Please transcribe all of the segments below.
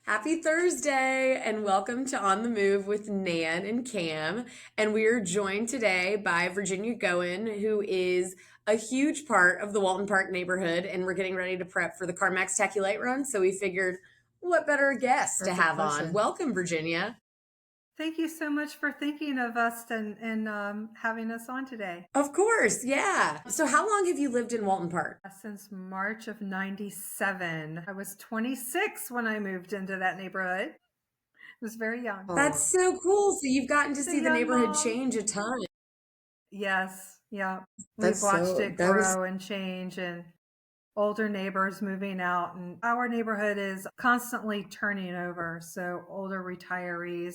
Happy Thursday and welcome to On the Move with Nan and Cam. And we are joined today by Virginia Goin, who is a huge part of the Walton Park neighborhood. And we're getting ready to prep for the CarMax Tacky Light Run. So we figured, what better guest to Perfect have on? person. Welcome, Virginia. Thank you so much for thinking of us and having us on today. Of course, yeah. So, how long have you lived in Walton Park? Since March of 97. I was 26 when I moved into that neighborhood. I was very young. That's Oh, so cool. So, you've gotten to The see the young neighborhood mom. change a ton. Yes, yeah. We've that's watched so, it that was, grow and change and older neighbors moving out. And our neighborhood is constantly turning over. So older retirees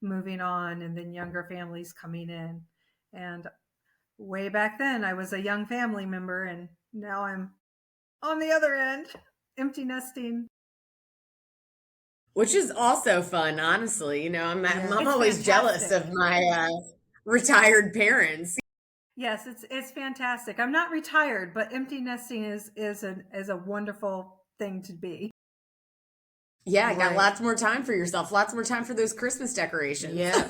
moving on and then younger families coming in. And way back then, I was a young family member, and now I'm on the other end, empty nesting. Which is also fun, honestly. I'm It's always jealous fantastic. of my retired parents. Yes, it's fantastic. I'm not retired, but empty nesting is a wonderful thing to be. Yeah, I got right. lots more time for yourself, lots more time for those Christmas decorations. Yeah.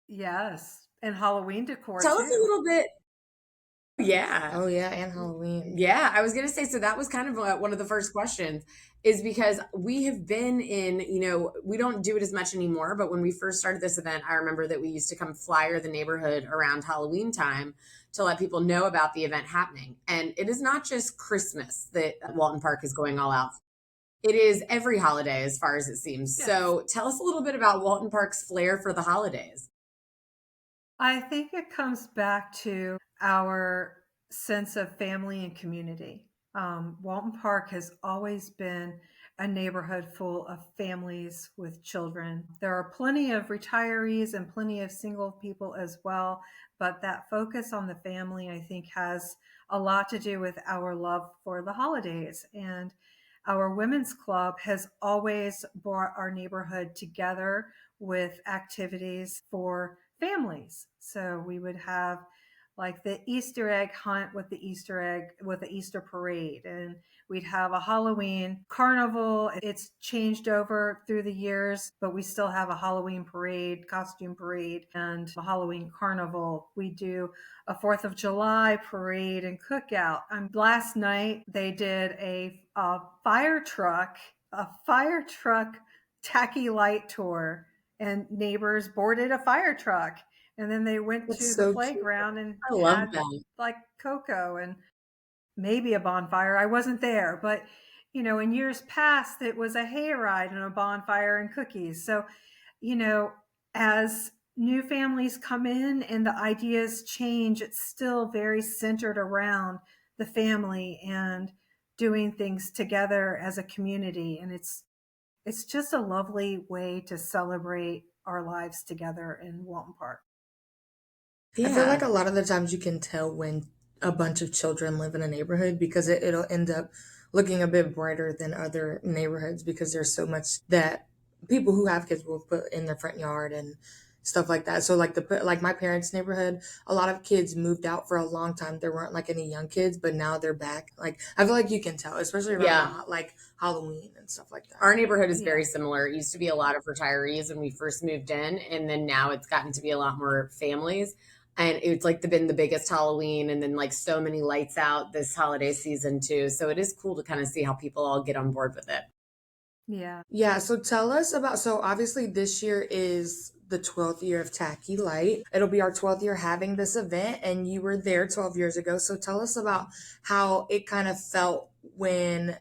Yes, and Halloween decor Tell us a too. little bit. Yeah. Oh, yeah. And Halloween. Yeah, I was going to say, so that was kind of one of the first questions is because we have been in, we don't do it as much anymore, but when we first started this event, I remember that we used to come flyer the neighborhood around Halloween time to let people know about the event happening. And it is not just Christmas that Walton Park is going all out. It is every holiday as far as it seems. Yes. So tell us a little bit about Walton Park's flair for the holidays. I think it comes back to our sense of family and community. Walton Park has always been a neighborhood full of families with children. There are plenty of retirees and plenty of single people as well, but that focus on the family, I think, has a lot to do with our love for the holidays. And our women's club has always brought our neighborhood together with activities for families. So we would have like the Easter egg hunt with the Easter parade, and we'd have a Halloween carnival. It's changed over through the years, but we still have a Halloween parade, costume parade, and a Halloween carnival. We do a 4th of July parade and cookout. Last night they did a fire truck tacky light tour, and neighbors boarded a fire truck, and then they went That's to the so cute. playground and I love had that. like cocoa and maybe a bonfire. I wasn't there, but in years past it was a hayride and a bonfire and cookies. So, you know, as new families come in and the ideas change, it's still very centered around the family and doing things together as a community. And it's just a lovely way to celebrate our lives together in Walton Park. I feel like Yeah. a lot of the times you can tell when a bunch of children live in a neighborhood because it'll end up looking a bit brighter than other neighborhoods because there's so much that people who have kids will put in their front yard and stuff like that. So like my parents' neighborhood, a lot of kids moved out for a long time. There weren't like any young kids, but now they're back. Like I feel like you can tell, especially around Yeah. like Halloween and stuff like that. Our neighborhood is very Yeah. similar. It used to be a lot of retirees when we first moved in, and then now it's gotten to be a lot more families. And it's like been the biggest Halloween, and then like so many lights out this holiday season too. So it is cool to kind of see how people all get on board with it. Yeah. Yeah, so tell us about, so obviously this year is the 12th year of Tacky Light. It'll be our 12th year having this event, and you were there 12 years ago. So tell us about how it kind of felt when,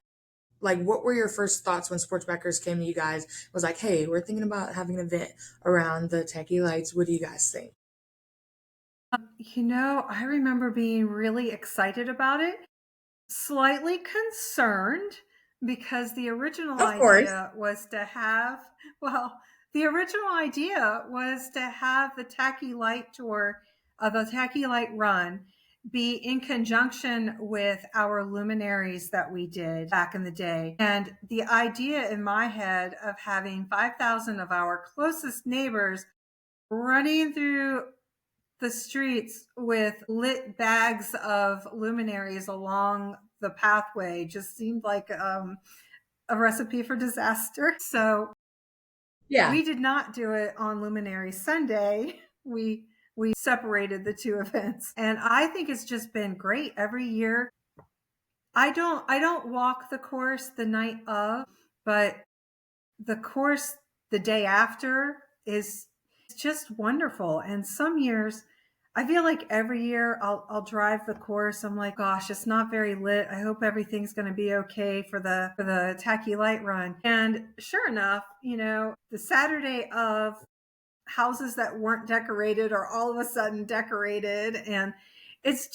like, what were your first thoughts when Sportsbackers came to you guys? Was like, hey, we're thinking about having an event around the Tacky Lights. What do you guys think? I remember being really excited about it, slightly concerned because Of course. the original idea was to have the Tacky Light Tour, the Tacky Light Run, be in conjunction with our luminaries that we did back in the day. And the idea in my head of having 5,000 of our closest neighbors running through the streets with lit bags of luminaries along the pathway just seemed like a recipe for disaster. So Yeah. we did not do it on Luminary Sunday. We separated the two events. And I think it's just been great every year. I don't walk the course the night of, but the course the day after is just wonderful. And some years, I feel like every year I'll drive the course. I'm like, gosh, it's not very lit. I hope everything's going to be okay for the Tacky Light Run. And sure enough, the Saturday of, houses that weren't decorated are all of a sudden decorated, and it's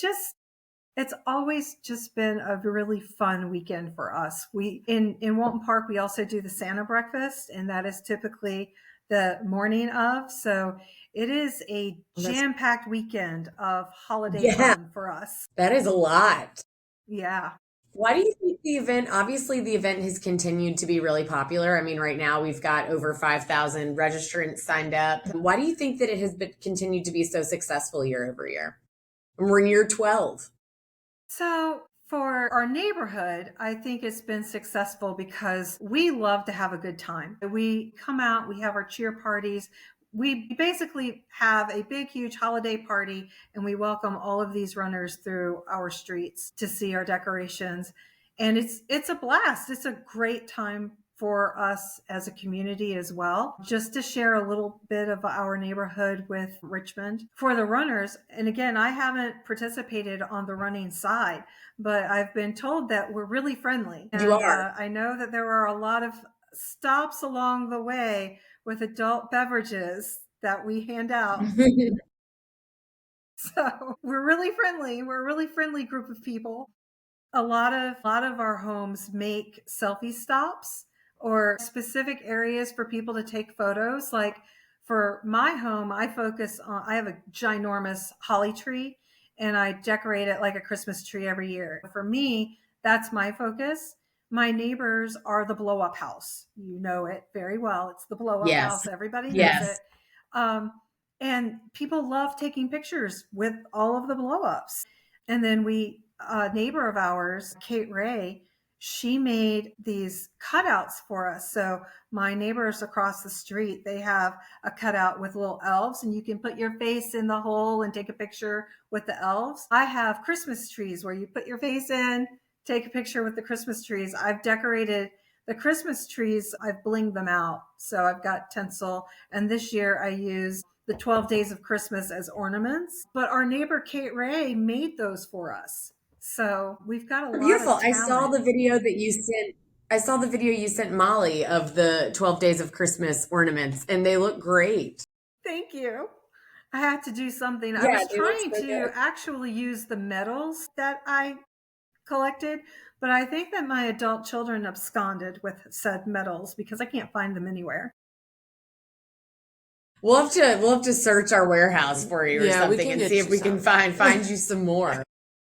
always just been a really fun weekend for us. We in Walton Park, we also do the Santa breakfast, and that is typically the morning of. So it is a jam-packed weekend of holiday Yeah. fun for us. That is a lot. Yeah. Why do you think the event, obviously the event has continued to be really popular. I mean, right now we've got over 5,000 registrants signed up. Why do you think that it has been continued to be so successful year over year? And we're in year 12. So for our neighborhood, I think it's been successful because we love to have a good time. We come out, we have our cheer parties. We basically have a big, huge holiday party, and we welcome all of these runners through our streets to see our decorations. And it's a blast. It's a great time for us as a community as well, just to share a little bit of our neighborhood with Richmond for the runners. And again, I haven't participated on the running side, but I've been told that we're really friendly. And You are. I know that there are a lot of stops along the way with adult beverages that we hand out. So we're really friendly. We're a really friendly group of people. A lot of our homes make selfie stops or specific areas for people to take photos. Like for my home, I have a ginormous holly tree, and I decorate it like a Christmas tree every year. For me, that's my focus. My neighbors are the blow up house. You know it very well. It's the blow up Yes. house. Everybody knows Yes. it. Um, and people love taking pictures with all of the blow ups. And then a neighbor of ours, Kate Ray, she made these cutouts for us. So my neighbors across the street, they have a cutout with little elves, and you can put your face in the hole and take a picture with the elves. I have Christmas trees where you put your face in, take a picture with the Christmas trees. I've decorated the Christmas trees. I've blinged them out. So I've got tinsel. And this year I used the 12 days of Christmas as ornaments. But our neighbor Kate Ray made those for us. So we've got a lot Beautiful. of I saw talent. the video that you sent. I saw the video you sent Molly of the 12 days of Christmas ornaments, and they look great. Thank you. I had to do something. I Yeah, was they look trying so to good. actually use the medals that I collected, but I think that my adult children absconded with said medals because I can't find them anywhere. We'll have to search our warehouse for you or Yeah, we something can and see get if you we can some. find you some more.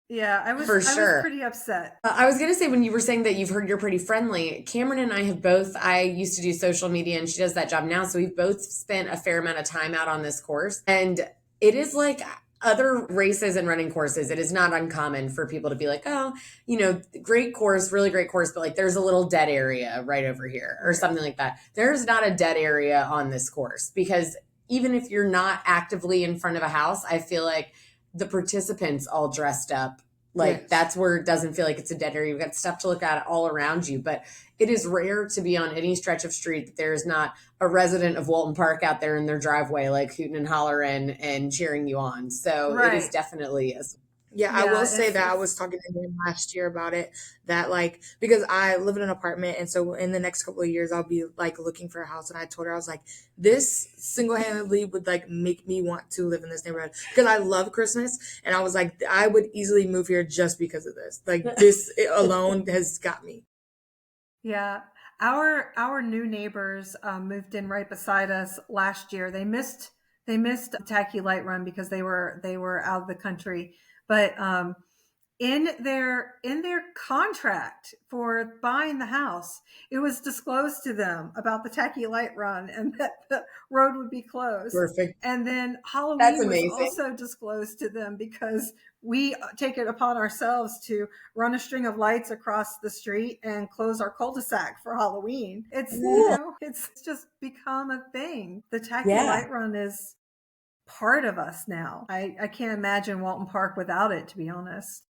Yeah, For I was sure. pretty upset. I was gonna say when you were saying that you've heard you're pretty friendly, Cameron and I have both. I used to do social media, and she does that job now, so we've both spent a fair amount of time out on this course, and it is like other races and running courses. It is not uncommon for people to be like, oh, great course, really great course, but like there's a little dead area right over here or something like that. There's not a dead area on this course because even if you're not actively in front of a house, I feel like the participants all dressed up. Like Yes. that's where it doesn't feel like it's a dead area. You've got stuff to look at all around you, but it is rare to be on any stretch of street that there's not a resident of Walton Park out there in their driveway, like hooting and hollering and cheering you on. So it is Right. definitely Yeah, I Yeah, will say that I was it's talking to him last year about it. That like because I live in an apartment, and so in the next couple of years I'll be like looking for a house. And I told her I was like, this single handedly would like make me want to live in this neighborhood because I love Christmas, and I was like, I would easily move here just because of this. Like this alone has got me. yeah. Our new neighbors moved in right beside us last year. They missed Tacky Light Run because they were out of the country, but in their contract for buying the house, it was disclosed to them about the Tacky Light Run and that the road would be closed. Perfect. And then That's Halloween was amazing. also disclosed to them because we take it upon ourselves to run a string of lights across the street and close our cul-de-sac for Halloween. It's just become a thing. The Tacky Yeah. Light Run is part of us now. I can't imagine Walton Park without it, to be honest.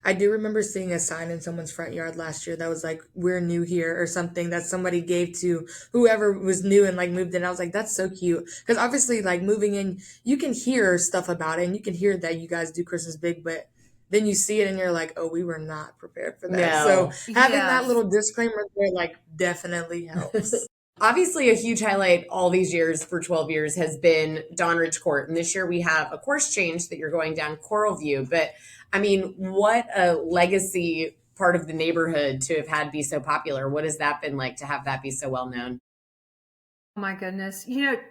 I do remember seeing a sign in someone's front yard last year that was like, "We're new here," or something that somebody gave to whoever was new and like moved in. I was like, that's so cute. Because obviously, like moving in, you can hear stuff about it and you can hear that you guys do Christmas big, but then you see it and you're like, oh, we were not prepared for that. So No. having that Yes. little disclaimer there, like, definitely helps. Obviously, a huge highlight all these years for 12 years has been Donridge Court. And this year we have a course change that you're going down Coral View. But I mean, what a legacy part of the neighborhood to have had be so popular. What has that been like to have that be so well known? Oh my goodness.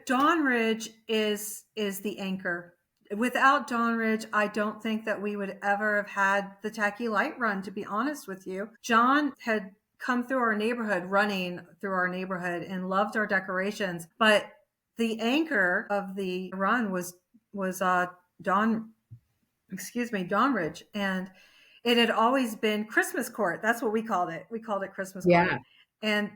Dawn Ridge is the anchor. Without Dawn Ridge, I don't think that we would ever have had the Tacky Light Run, to be honest with you. John had come through our neighborhood, running through our neighborhood, and loved our decorations. But the anchor of the run was Dawn Dawn Ridge. And it had always been Christmas Court. That's what we called it. We called it Christmas Court. Yeah. And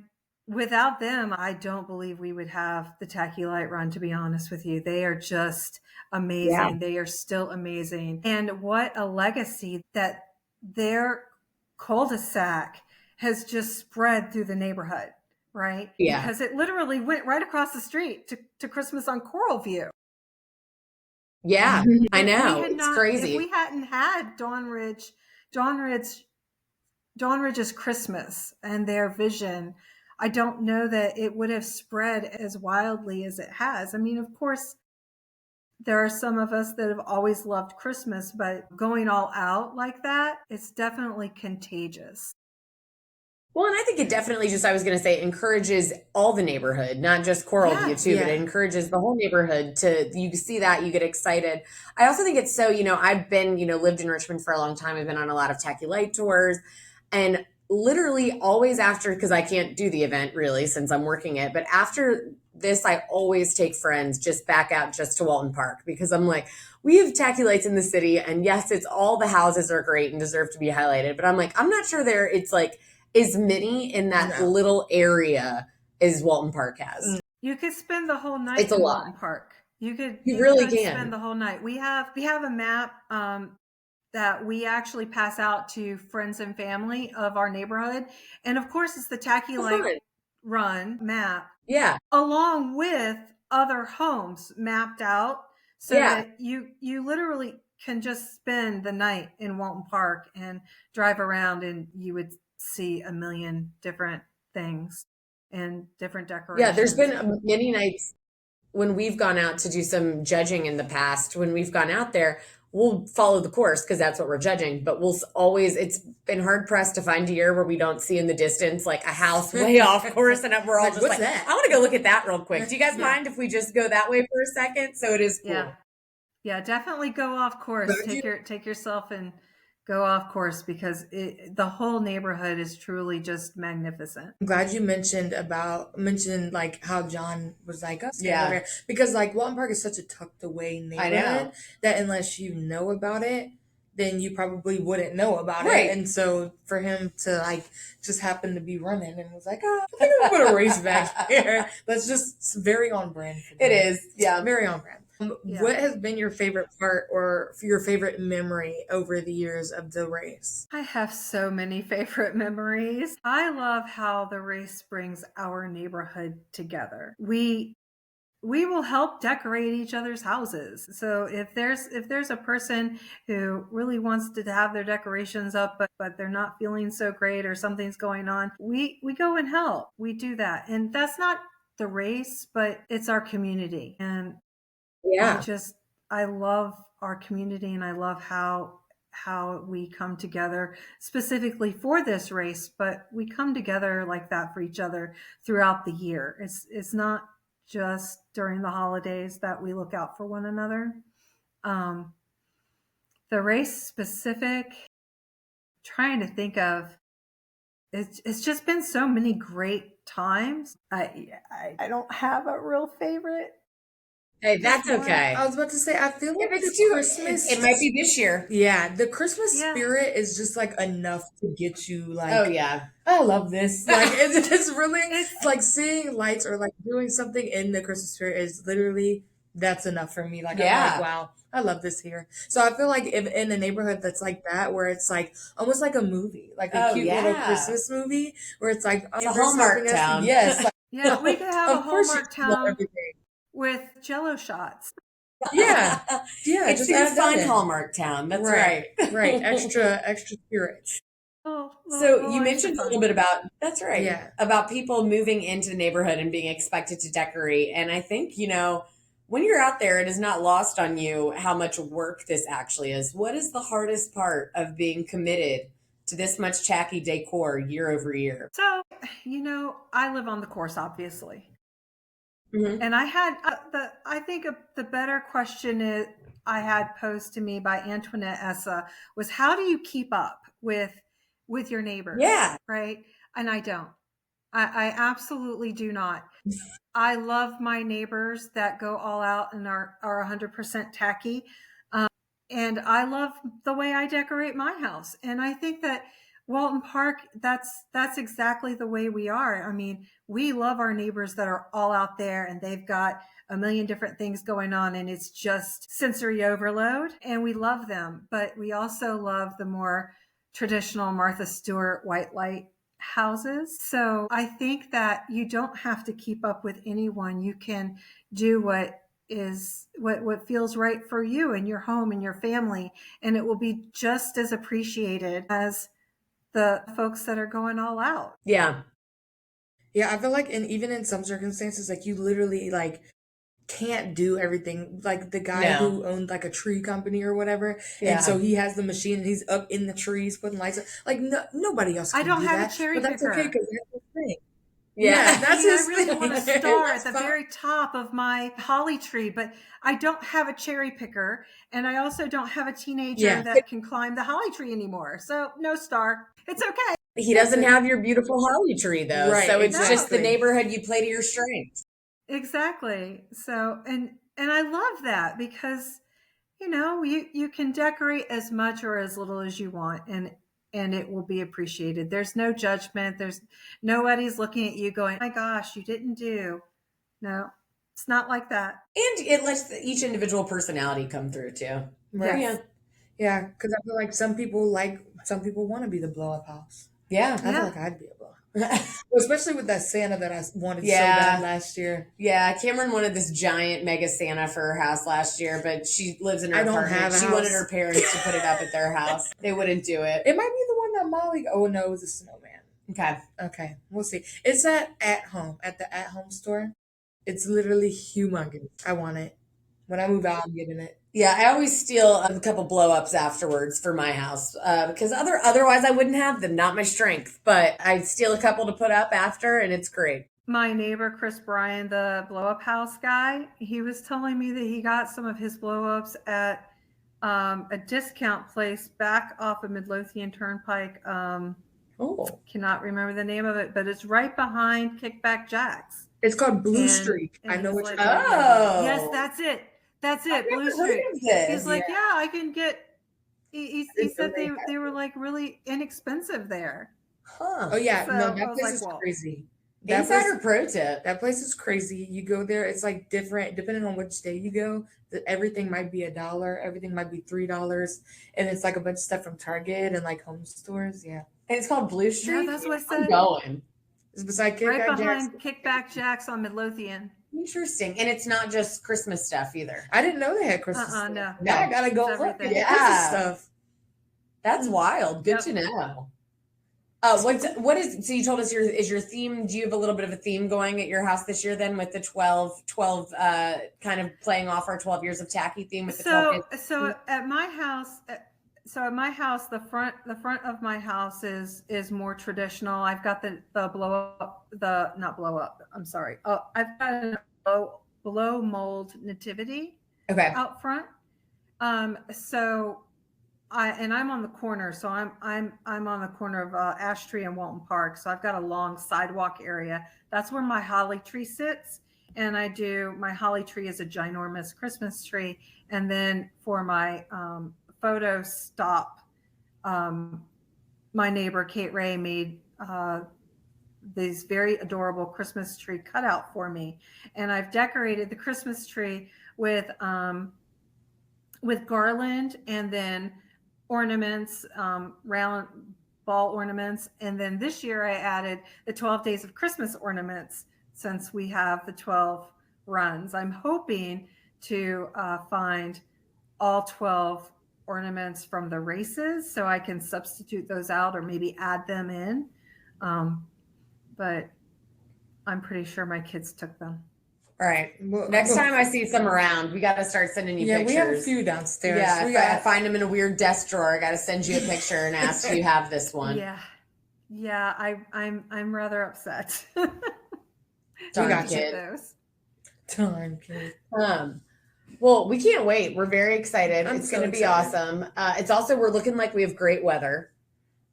without them, I don't believe we would have the Tacky Light Run, to be honest with you. They are just Yeah. amazing. They are still amazing. And what a legacy that their cul-de-sac has just spread through the neighborhood, right? Yeah. Because it literally went right across the street to Christmas on Coral View. Yeah. I know. It's If crazy. we hadn't had Dawn Ridge's Christmas and their vision, I don't know that it would have spread as wildly as it has. I mean, of course, there are some of us that have always loved Christmas, but going all out like that, it's definitely contagious. Well, and I think it definitely just, I was going to say, encourages all the neighborhood, not just Coral View Yes. too, but Yeah. it encourages the whole neighborhood to, you see that, you get excited. I also think it's so, I've been, lived in Richmond for a long time. I've been on a lot of Tacky Light tours and literally always after, because I can't do the event really since I'm working it, but after this, I always take friends just back out just to Walton Park because I'm like, we have tacky lights in the city. And yes, it's all the houses are great and deserve to be highlighted. But I'm like, I'm not sure it's like, as many in that No. little area as Walton Park has. You could spend the whole night It's a in lot. Walton Park. You really could can. spend the whole night. We have a map that we actually pass out to friends and family of our neighborhood, and of course, it's the Tacky Light Fun. Run map, Yeah. along with other homes mapped out, so Yeah. that you literally can just spend the night in Walton Park and drive around, and you would see a million different things and different decorations. Yeah. There's been many nights when we've gone out to do some judging in the past. When we've gone out there, we'll follow the course because that's what we're judging. But we'll always, it's been hard pressed to find a year where we don't see in the distance like a house way off course. And we're all Like, just what's like, that? I want to go look at that real quick. Do you guys Yeah. mind if we just go that way for a second? So it is cool. Yeah, definitely go off course. Take yourself and go off course because the whole neighborhood is truly just magnificent. I'm glad you mentioned like how John was like, oh, Yeah. over here. Because like Walton Park is such a tucked away neighborhood that unless you know about it, then you probably wouldn't know about Right. it. And so for him to like just happen to be running and was like, oh, I think I'm gonna put a race back here. That's just very on brand for It them. is. Yeah. Very on brand. Yeah. What has been your favorite part or your favorite memory over the years of the race? I have so many favorite memories. I love how the race brings our neighborhood together. We will help decorate each other's houses. So if there's a person who really wants to have their decorations up, but they're not feeling so great or something's going on, we go and help. We do that. And that's not the race, but it's our community. And Yeah. I love our community, and I love how we come together specifically for this race, but we come together like that for each other throughout the year. It's not just during the holidays that we look out for one another. The race specific, trying to think of, it's just been so many great times. I don't have a real favorite. Hey, that's okay. I was about to say, I feel like If it's the too, Christmas. it might be this year. Yeah, the Christmas Yeah. spirit is just like enough to get you like. Oh yeah, I love this. Like it's just really It's- like seeing lights or like doing something in the Christmas spirit is literally that's enough for me. Like I'm Yeah. like, wow, I love this here. So I feel like if in a neighborhood that's like that, where it's like almost like a movie, like a Oh, cute little yeah. Christmas movie, where it's like It's a there's Hallmark something else- town. Yes, like, yeah, we could have a of course you Hallmark love town everything. with Jello shots. Yeah, yeah, It's just your add that fun in. Hallmark town. That's right. Right. Extra spirits. So you extra mentioned a fun. little bit about, that's right, Yeah. about people moving into the neighborhood and being expected to decorate. And I think, when you're out there, it is not lost on you how much work this actually is. What is the hardest part of being committed to this much tacky decor year over year? So, I live on the course, obviously. Mhm. And I had I think the better question I had posed to me by Antoinette Essa was, how do you keep up with your neighbors? Yeah. Right. And I don't. I absolutely do not. I love my neighbors that go all out and are 100% tacky. And I love the way I decorate my house. And I think that Walton Park, that's exactly the way we are. I mean, we love our neighbors that are all out there and they've got a million different things going on and it's just sensory overload, and we love them. But we also love the more traditional Martha Stewart white light houses. So I think that you don't have to keep up with anyone. You can do what feels right for you and your home and your family, and it will be just as appreciated as the folks that are going all out. Yeah. Yeah, I feel like even in some circumstances, like you literally like can't do everything. Like the guy No. who owned like a tree company or whatever, Yeah. and so he has the machine and he's up in the trees putting lights up. Like nobody else I can don't do have a that, cherry but that's okay picker. because that's his thing. Yeah. That's I mean, his I really thing. want to star at That's the fine. very top of my holly tree, but I don't have a cherry picker, and I also don't have a teenager Yeah. that can climb the holly tree anymore. So no star. It's okay. He doesn't have your beautiful holly tree though. Right, So it's just the exactly. neighborhood you play to your strengths. Exactly. So and I love that because you can decorate as much or as little as you want, and it will be appreciated. There's no judgment. There's nobody's looking at you going, "My gosh, you didn't do." No, it's not like that. And it lets each individual personality come through too. Right. Yeah. Yeah, because I feel like some people want to be the blow up house. Yeah. I feel like I'd be a blow up. Well, especially with that Santa that I wanted so Yeah. bad last year. Yeah, Cameron wanted this giant mega Santa for her house last year, but she lives in her I don't apartment. have a She house. wanted her parents to put it up at their house. They wouldn't do it. It might be the one that Molly. Oh no, it was a snowman. Okay. We'll see. It's at home at the at home store. It's literally humongous. I want it. When I move out, I'm getting it. Yeah, I always steal a couple blow ups afterwards for my house because otherwise I wouldn't have them. Not my strength, but I steal a couple to put up after, and it's great. My neighbor Chris Bryan, the blow up house guy, he was telling me that he got some of his blow ups at a discount place back off of Midlothian Turnpike. Oh, Cannot remember the name of it, but it's right behind Kickback Jack's. it's called Blue And- Streak. and I know he's what like, you're talking Oh. about. Yes, that's it. That's it. I've Blue never heard Streak. of this. He's like, yeah, I can get. He It's said really they were like really inexpensive there. Huh. Oh yeah, So, no, I that was place like, is well, crazy. That place, Insider pro tip. that place is crazy. You go there, it's like different depending on which day you go. Everything might be $1, everything might be $3, and it's like a bunch of stuff from Target and like home stores. Yeah, And it's called Blue Street. that's what I I'm said. going. it's beside Right Kickback behind Jack's. Kickback Jack's on Midlothian. Interesting. And it's not just Christmas stuff either. I didn't know they had Christmas stuff. No. Now I gotta go It's look at everything. the Christmas Yeah. stuff. That's wild. Good Yep. to know. What is, so you told us is your theme, do you have a little bit of a theme going at your house this year then with the 12 kind of playing off our 12 years of tacky theme with the 12 days? So at my house, the front of my house is more traditional. I've got the blow up, the not blow up. I'm sorry. I've got a blow mold nativity Okay. out front. So I'm on the corner, so I'm on the corner of Ash Tree and Walton Park. So I've got a long sidewalk area. That's where my holly tree sits, and I do my holly tree is a ginormous Christmas tree, and then for my photo stop, um, my neighbor Kate Ray made these very adorable Christmas tree cutout for me, and I've decorated the Christmas tree with garland and then ornaments, round ball ornaments. And then this year I added the 12 days of Christmas ornaments since we have the 12 runs. I'm hoping to find all 12 ornaments from the races so I can substitute those out or maybe add them in. But I'm pretty sure my kids took them. All right. Next time I see some around, we got to start sending you pictures. We have a few downstairs. Yeah, if I find them in a weird desk drawer, I got to send you a picture and ask do you have this one. Yeah. I'm rather upset. Darn kid. Darn kid. Well, we can't wait. We're very excited. It's going to be awesome. It's also, we're looking like we have great weather.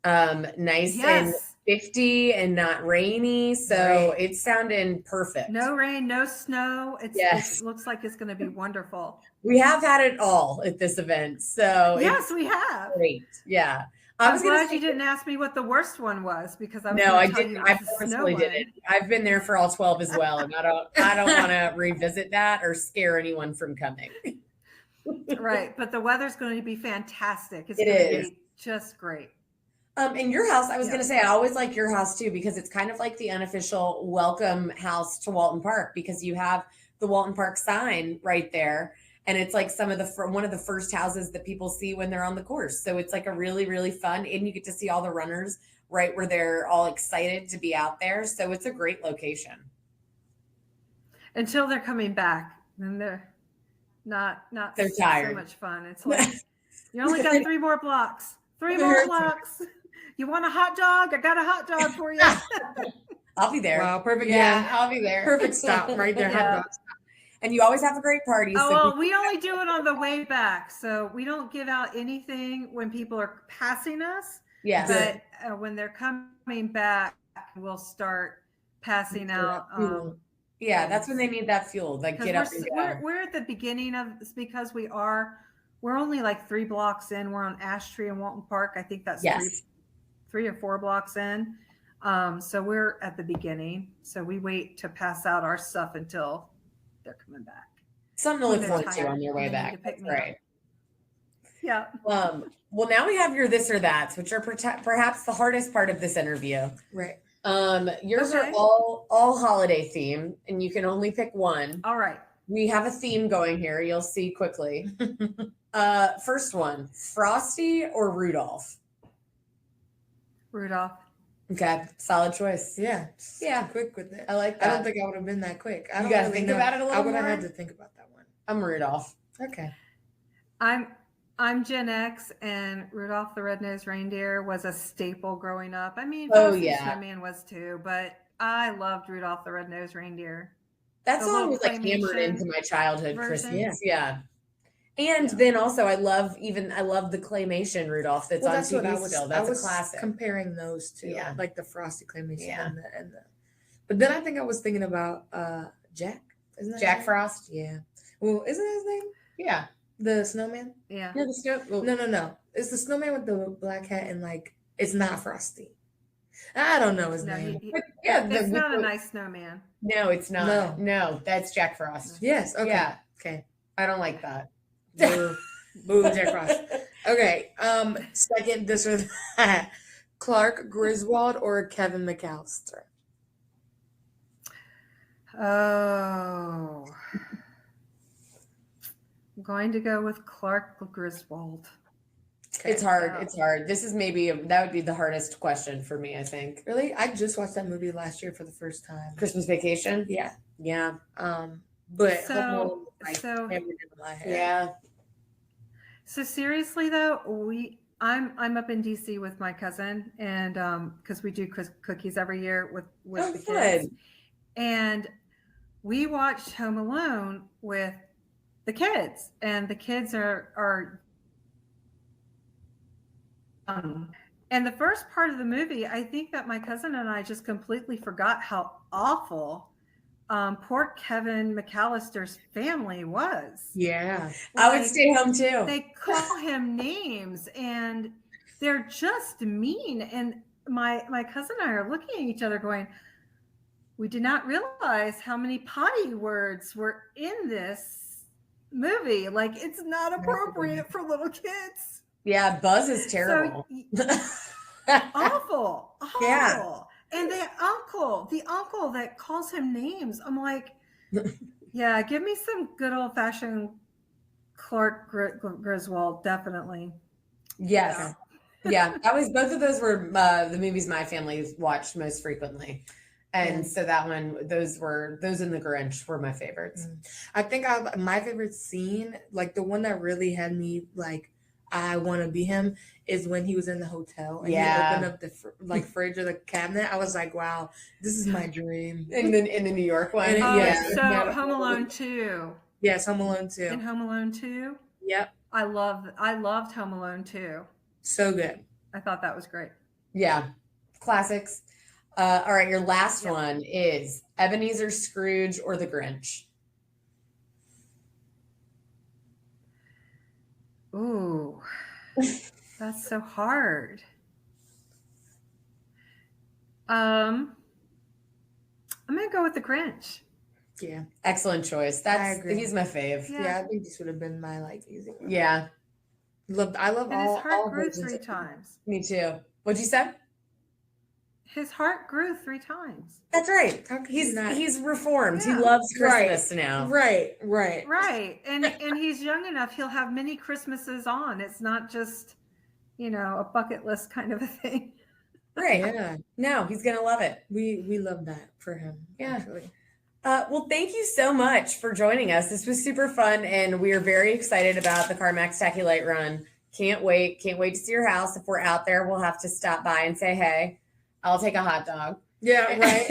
Nice and 50 and not rainy. So it's sounding perfect. No rain, no snow. It looks like it's going to be wonderful. We have had it all at this event. So yes, we have. Great. Yeah. I'm glad you didn't ask me what the worst one was because I was I didn't. I purposely didn't. I've been there for all 12 as well, and I don't want to revisit that or scare anyone from coming. Right, but the weather's going to be fantastic. It's going to be just great. In your house, I was going to say I always like your house too because it's kind of like the unofficial welcome house to Walton Park because you have the Walton Park sign right there. And it's like one of the first houses that people see when they're on the course. So it's like a really, really fun, and you get to see all the runners right where they're all excited to be out there. So it's a great location. Until they're coming back, then they're not they're tired. So much fun. It's like you only got 3 more blocks. 3 more blocks. You want a hot dog? I got a hot dog for you. I'll be there. Wow, perfect. Yeah, I'll be there. Perfect stop right there. Hot dog. And you always have a great party. We only do it on the way back. So we don't give out anything when people are passing us. Yes. But when they're coming back, we'll start passing out. That's when they need that fuel. Like get up and go. We're at the beginning of this because we're only like 3 blocks in. We're on Ash Tree and Walton Park. I think that's 3 or 4 blocks in. So we're at the beginning. So we wait to pass out our stuff until they're coming back. Something to look forward to on your way back. That's right. Yeah. Well, now we have your this or that's, which are perhaps the hardest part of this interview. Right. Yours are all holiday theme, and you can only pick one. All right. We have a theme going here. You'll see quickly. First one, Frosty or Rudolph? Rudolph. Okay, solid choice. Yeah. Quick with it. I like that. I don't think I would have been that quick. You got to think about it a little more. I would have had to think about that one. I'm Rudolph. Okay. I'm Gen X, and Rudolph the Red-Nosed Reindeer was a staple growing up. I mean, Snowman was too, but I loved Rudolph the Red-Nosed Reindeer. That song was like hammered into my childhood Christmas. Yeah. And then also I love the claymation Rudolph that's on TV still. That's a classic. Comparing those two. Yeah. Like the Frosty claymation and the but then I think I was thinking about Jack. Isn't that Jack Frost? Yeah. Well, isn't that his name? Yeah. The snowman? Yeah. No, the snow. Well, no. It's the snowman with the black hat and like it's not Frosty. I don't know his name. It's not a nice snowman. No, it's not. No, that's Jack Frost. Yes. Okay. Yeah. Okay. I don't like that. Boo, Jack Frost. Okay. Second, this or that. Clark Griswold or Kevin McAllister? Oh. I'm going to go with Clark Griswold. Okay. It's hard. It's hard. This is that would be the hardest question for me, I think. Really? I just watched that movie last year for the first time. Christmas Vacation? Yeah. Yeah. But yeah. So seriously though, I'm up in DC with my cousin, and because we do cookies every year with the kids, and we watched Home Alone with the kids, and the kids are And the first part of the movie, I think that my cousin and I just completely forgot how awful poor Kevin McAllister's family was. Yeah. I would Like, stay home too. they call him names and they're just mean. And my cousin and I are looking at each other going, we did not realize how many potty words were in this movie. Like, it's not appropriate for little kids. Yeah, Buzz is terrible. Awful, awful. Yeah. And the uncle that calls him names, I'm like, yeah, give me some good old fashioned Clark Griswold, definitely. Yes. Yeah, that was both of those were the movies my family watched most frequently. And so that one, those in The Grinch were my favorites. I think my favorite scene, like the one that really had me like, I want to be him, is when he was in the hotel and he opened up the fridge or the cabinet. I was like, wow, this is my dream. In the New York one. So Home Alone 2. Yes, Home Alone 2. In Home Alone 2? Yep. I loved Home Alone 2. So good. I thought that was great. Yeah. Classics. All right, your last one is Ebenezer Scrooge or The Grinch? Ooh, that's so hard. I'm gonna go with The Grinch. Yeah. Excellent choice. He's my fave. Yeah, I think this would have been my easy one. Yeah. I love and all his heart grew versions 3 times. Me too. What'd you say? His heart grew 3 times. That's right. He's reformed. He loves Christmas now. Right. And he's young enough. He'll have many Christmases on. It's not just, a bucket list kind of a thing. Right. Yeah. No, he's gonna love it. We love that for him. Yeah. Actually. Well, thank you so much for joining us. This was super fun, and we are very excited about the CarMax Tacky Light Run. Can't wait to see your house. If we're out there, we'll have to stop by and say hey. I'll take a hot dog. Yeah, right.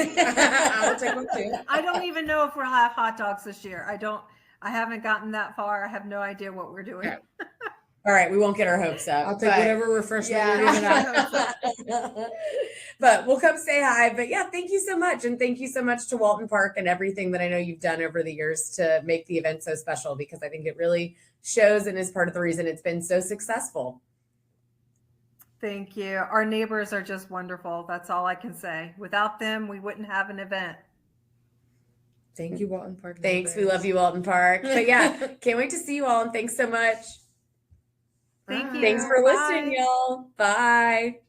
I'll take one too. I don't even know if we'll have hot dogs this year. I haven't gotten that far. I have no idea what we're doing. All right, we won't get our hopes up. I'll take whatever refreshment you're giving out. But we'll come say hi. But yeah, thank you so much. And thank you so much to Walton Park and everything that I know you've done over the years to make the event so special, because I think it really shows and is part of the reason it's been so successful. Thank you. Our neighbors are just wonderful. That's all I can say. Without them, we wouldn't have an event. Thank you, Walton Park. Thanks. We love you, Walton Park. But yeah, can't wait to see you all. And thanks so much. Thank you. Thanks for listening, y'all. Bye.